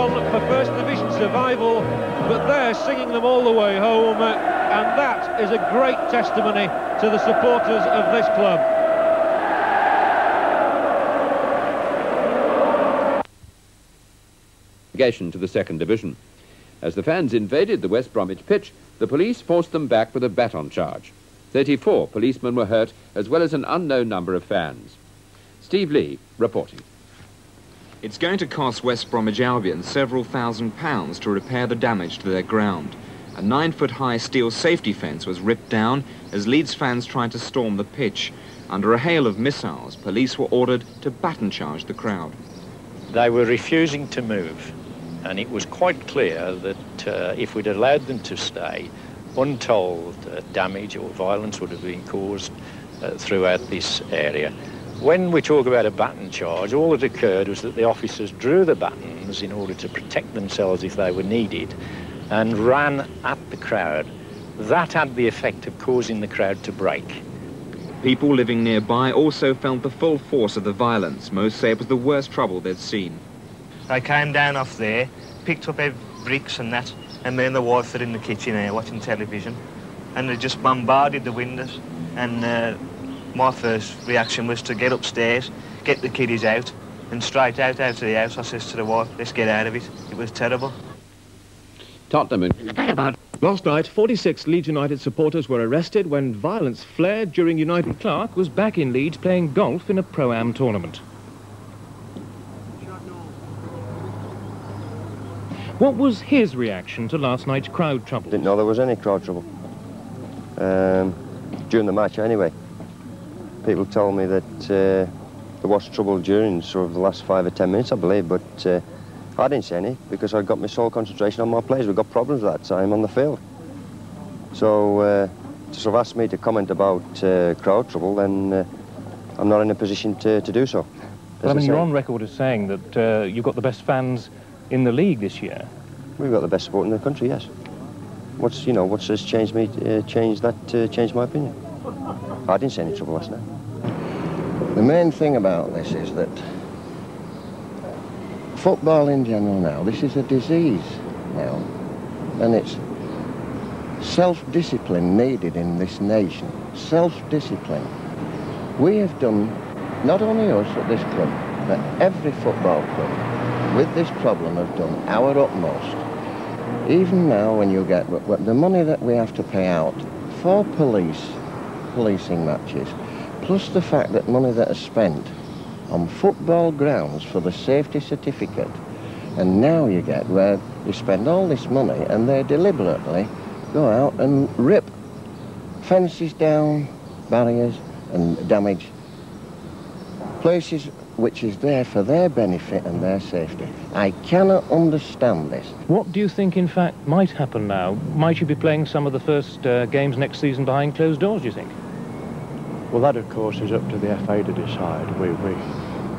on for First Division survival, but they're singing them all the way home, and that is a great testimony to the supporters of this club. To the second division. As the fans invaded the West Bromwich pitch, the police forced them back with a baton charge. 34 policemen were hurt, as well as an unknown number of fans. Steve Lee reporting. It's going to cost West Bromwich Albion several £1,000s to repair the damage to their ground. A 9-foot-high steel safety fence was ripped down as Leeds fans tried to storm the pitch. Under a hail of missiles, police were ordered to baton charge the crowd. They were refusing to move, and it was quite clear that if we'd allowed them to stay, untold damage or violence would have been caused throughout this area. When we talk about a baton charge, all that occurred was that the officers drew the batons in order to protect themselves if they were needed, and ran at the crowd. That had the effect of causing the crowd to break. People living nearby also felt the full force of the violence. Most say it was the worst trouble they'd seen. I came down off there, picked up bricks and that, and me and the wife are in the kitchen here watching television, and they just bombarded the windows. And my first reaction was to get upstairs, get the kiddies out, and straight out of the house I says to the wife, let's get out of it. It was terrible. Tottenham. Last night, 46 Leeds United supporters were arrested when violence flared during United. Clark was back in Leeds playing golf in a Pro-Am tournament. What was his reaction to last night's crowd trouble? Didn't know there was any crowd trouble. During the match, anyway. People told me that there was trouble during sort of the last 5 or 10 minutes, I believe, but I didn't see any because I got my sole concentration on my players. We got problems at that time on the field. So to sort of ask me to comment about crowd trouble, then I'm not in a position to do so. But I mean, you're on record as saying that you've got the best fans in the league this year. We've got the best support in the country, yes. What's changed me? Changed my opinion. I didn't see any trouble last night. The main thing about this is that football in general now, this is a disease now, and it's self-discipline needed in this nation. Self-discipline. We have done, not only us at this club, but every football club with this problem have done our utmost. Even now when you get the money that we have to pay out for policing matches, plus the fact that money that is spent on football grounds for the safety certificate, and now you get where you spend all this money and they deliberately go out and rip fences down, barriers, and damage places which is there for their benefit and their safety. I cannot understand this. What do you think, in fact, might happen now? Might you be playing some of the first games next season behind closed doors, do you think? Well, that, of course, is up to the FA to decide.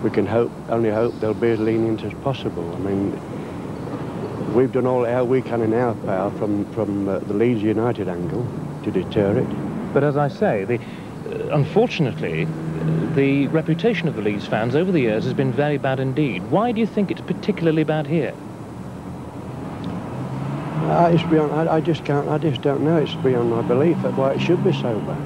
We can only hope they'll be as lenient as possible. I mean, we've done all how we can in our power from the Leeds United angle to deter it. But as I say, unfortunately, the reputation of the Leeds fans over the years has been very bad indeed. Why do you think it's particularly bad here? It's beyond, I just don't know. It's beyond my belief that why it should be so bad.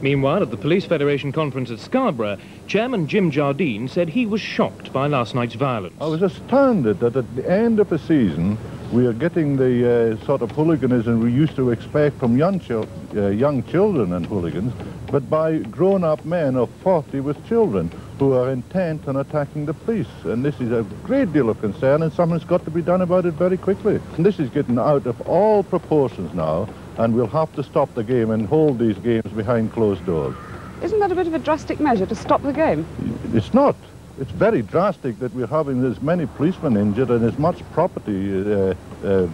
Meanwhile, at the Police Federation conference at Scarborough, Chairman Jim Jardine said he was shocked by last night's violence. I was astounded that at the end of the season we are getting the sort of hooliganism we used to expect from young children and hooligans, but by grown-up men of 40 with children who are intent on attacking the police. And this is a great deal of concern, and something's got to be done about it very quickly. And this is getting out of all proportions now, and we'll have to stop the game and hold these games behind closed doors. Isn't that a bit of a drastic measure to stop the game? It's not. It's very drastic that we're having as many policemen injured and as much property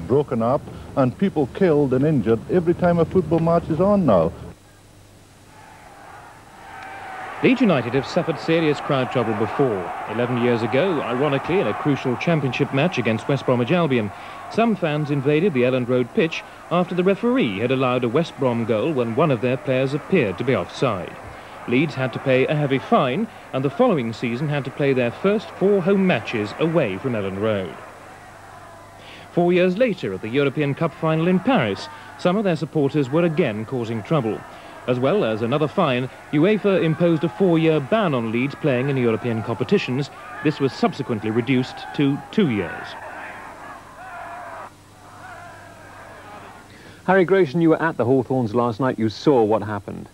broken up and people killed and injured every time a football match is on now. Leeds United have suffered serious crowd trouble before. 11 years ago, ironically, in a crucial championship match against West Bromwich Albion, some fans invaded the Elland Road pitch after the referee had allowed a West Brom goal when one of their players appeared to be offside. Leeds had to pay a heavy fine, and the following season had to play their first 4 home matches away from Elland Road. 4 years later, at the European Cup final in Paris, some of their supporters were again causing trouble. As well as another fine, UEFA imposed a 4-year ban on Leeds playing in European competitions. This was subsequently reduced to 2 years. Harry Grayson, you were at the Hawthorns last night. You saw what happened.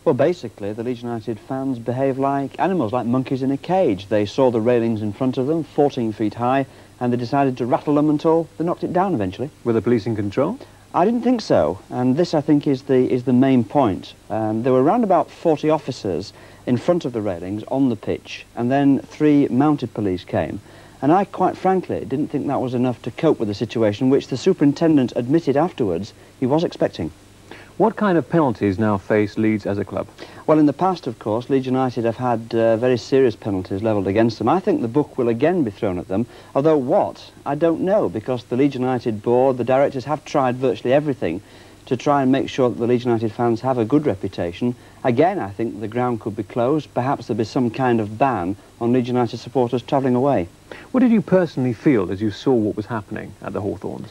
Well, basically, the Leeds United fans behave like animals, like monkeys in a cage. They saw the railings in front of them, 14 feet high, and they decided to rattle them until they knocked it down eventually. Were the police in control? I didn't think so, and this, I think, is the main point. There were around about 40 officers in front of the railings on the pitch, and then 3 mounted police came. And I, quite frankly, didn't think that was enough to cope with the situation, which the superintendent admitted afterwards he was expecting. What kind of penalties now face Leeds as a club? Well, in the past, of course, Leeds United have had very serious penalties levelled against them. I think the book will again be thrown at them, although what, I don't know, because the Leeds United board, the directors have tried virtually everything to try and make sure that the Leeds United fans have a good reputation. Again, I think the ground could be closed. Perhaps there'll be some kind of ban on Leeds United supporters travelling away. What did you personally feel as you saw what was happening at the Hawthorns?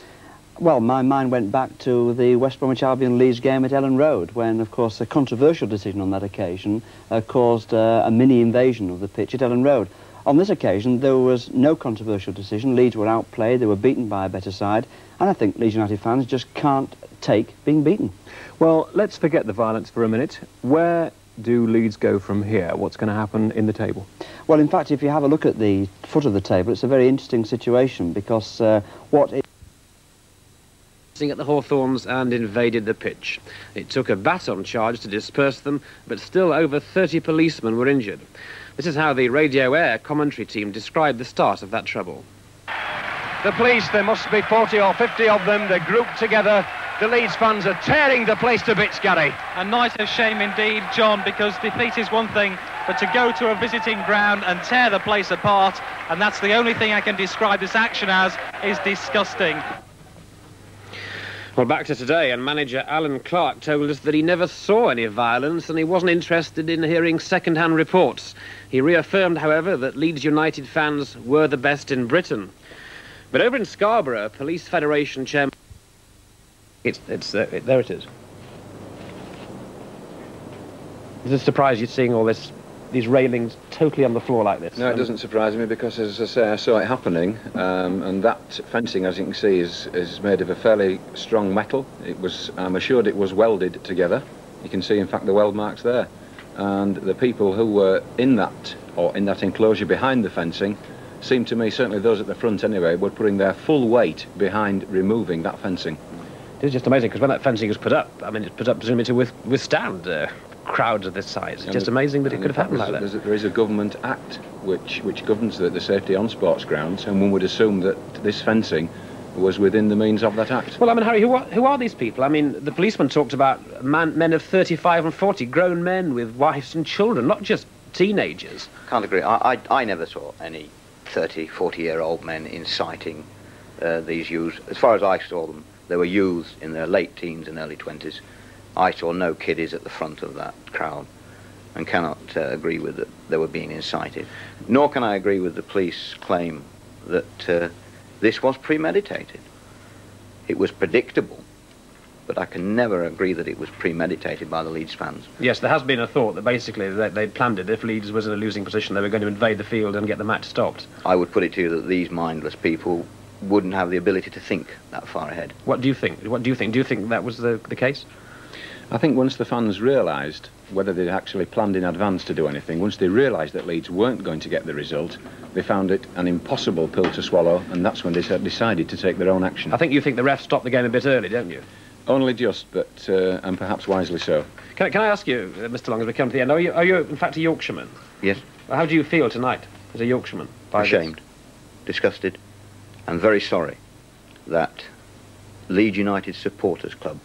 Well, my mind went back to the West Bromwich Albion Leeds game at Elland Road, when, of course, a controversial decision on that occasion caused a mini invasion of the pitch at Elland Road. On this occasion, there was no controversial decision. Leeds were outplayed, they were beaten by a better side, and I think Leeds United fans just can't take being beaten. Well, let's forget the violence for a minute. Where do Leeds go from here? What's going to happen in the table? Well, in fact, if you have a look at the foot of the table, it's a very interesting situation, because at the Hawthorns and invaded the pitch. It took a baton charge to disperse them, but still over 30 policemen were injured. This is how the Radio Air commentary team described the start of that trouble. The police, there must be 40 or 50 of them, they're grouped together. The Leeds fans are tearing the place to bits, Gary. A night of shame indeed, John, because defeat is one thing, but to go to a visiting ground and tear the place apart, and that's the only thing I can describe this action as, is disgusting. Well, back to today, and manager Alan Clark told us that he never saw any violence and he wasn't interested in hearing second-hand reports. He reaffirmed, however, that Leeds United fans were the best in Britain. But over in Scarborough, Police Federation chairman... There it is. Does it surprise you seeing all these railings totally on the floor like this? No, it doesn't surprise me because, as I say, I saw it happening, and that fencing, as you can see, is made of a fairly strong metal. I'm assured it was welded together. You can see, in fact, the weld marks there. And the people who were in that enclosure behind the fencing, seemed to me, certainly those at the front anyway, were putting their full weight behind removing that fencing. It is just amazing, because when that fencing was put up, I mean, it's put up presumably to withstand crowds of this size. It's just amazing that it could have happened like that. There is a government act which governs the safety on sports grounds, and one would assume that this fencing was within the means of that act. Well, I mean, Harry, who are these people? I mean, the policeman talked about men of 35 and 40, grown men with wives and children, not just teenagers. Can't agree. I never saw any 30, 40-year-old men inciting these youths. As far as I saw them, they were youths in their late teens and early 20s. I saw no kiddies at the front of that crowd, and cannot agree with that they were being incited. Nor can I agree with the police claim that this was premeditated. It was predictable, but I can never agree that it was premeditated by the Leeds fans. Yes, there has been a thought that basically they'd planned it. If Leeds was in a losing position, they were going to invade the field and get the match stopped. I would put it to you that these mindless people wouldn't have the ability to think that far ahead. What do you think? Do you think that was the case? I think once the fans realised, whether they'd actually planned in advance to do anything, once they realised that Leeds weren't going to get the result, they found it an impossible pill to swallow, and that's when they decided to take their own action. I think you think the ref stopped the game a bit early, don't you? Only just, but and perhaps wisely so. Can I ask you, Mr. Long, as we come to the end, are you in fact a Yorkshireman? Yes. How do you feel tonight as a Yorkshireman? Ashamed, disgusted, and very sorry that Leeds United Supporters Club,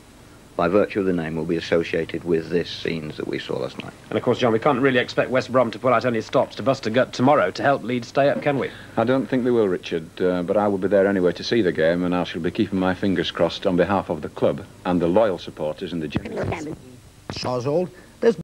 by virtue of the name, will be associated with this scenes that we saw last night. And of course, John, we can't really expect West Brom to pull out any stops to bust a gut tomorrow to help Leeds stay up, can we? I don't think they will, Richard, but I will be there anyway to see the game, and I shall be keeping my fingers crossed on behalf of the club and the loyal supporters and the general. Sawzold